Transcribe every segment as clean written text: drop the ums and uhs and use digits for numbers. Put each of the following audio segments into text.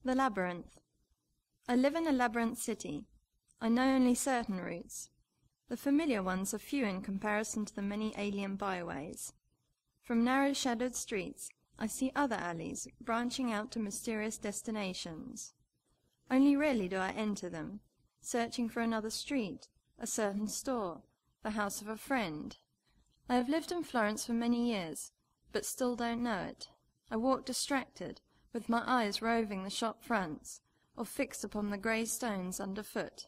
The Labyrinth. I live in a labyrinth city. I know only certain routes. The familiar ones are few in comparison to the many alien byways. From narrow shadowed streets, I see other alleys branching out to mysterious destinations. Only rarely do I enter them, searching for another street, a certain store, the house of a friend. I have lived in Florence for many years, but still don't know it. I walk distracted, with my eyes roving the shop fronts, or fixed upon the grey stones underfoot.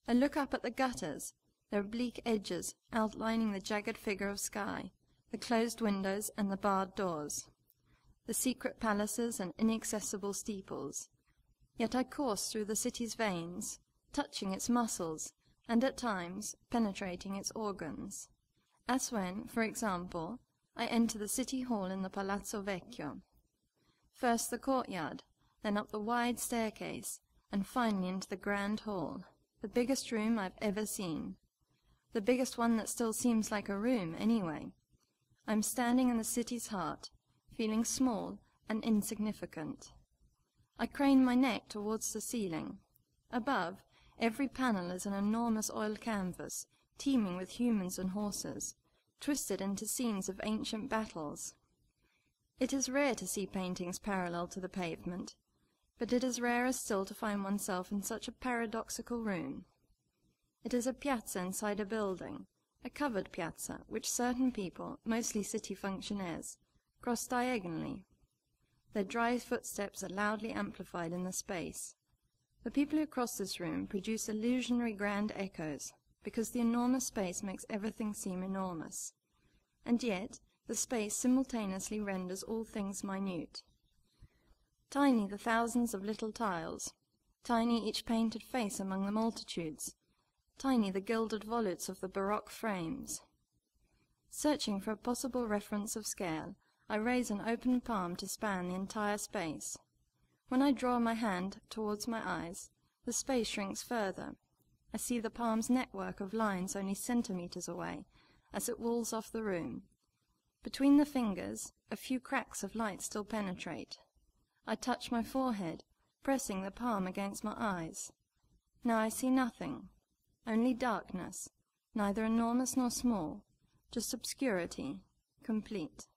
I look up at the gutters, their oblique edges outlining the jagged figure of sky, the closed windows and the barred doors, the secret palaces and inaccessible steeples. Yet I course through the city's veins, touching its muscles, and at times penetrating its organs, as when, for example, I enter the city hall in the Palazzo Vecchio. First the courtyard, then up the wide staircase, and finally into the grand hall, the biggest room I've ever seen. The biggest one that still seems like a room, anyway. I'm standing in the city's heart, feeling small and insignificant. I crane my neck towards the ceiling. Above, every panel is an enormous oil canvas, teeming with humans and horses, twisted into scenes of ancient battles. It is rare to see paintings parallel to the pavement, but it is rarer still to find oneself in such a paradoxical room. It is a piazza inside a building, a covered piazza which certain people, mostly city functionaries, cross diagonally. Their dry footsteps are loudly amplified in the space. The people who cross this room produce illusionary grand echoes, because the enormous space makes everything seem enormous. And yet, the space simultaneously renders all things minute. Tiny the thousands of little tiles, tiny each painted face among the multitudes, tiny the gilded volutes of the baroque frames. Searching for a possible reference of scale, I raise an open palm to span the entire space. When I draw my hand towards my eyes, the space shrinks further. I see the palm's network of lines only centimeters away, as it walls off the room. Between the fingers, a few cracks of light still penetrate. I touch my forehead, pressing the palm against my eyes. Now I see nothing, only darkness, neither enormous nor small, just obscurity, complete.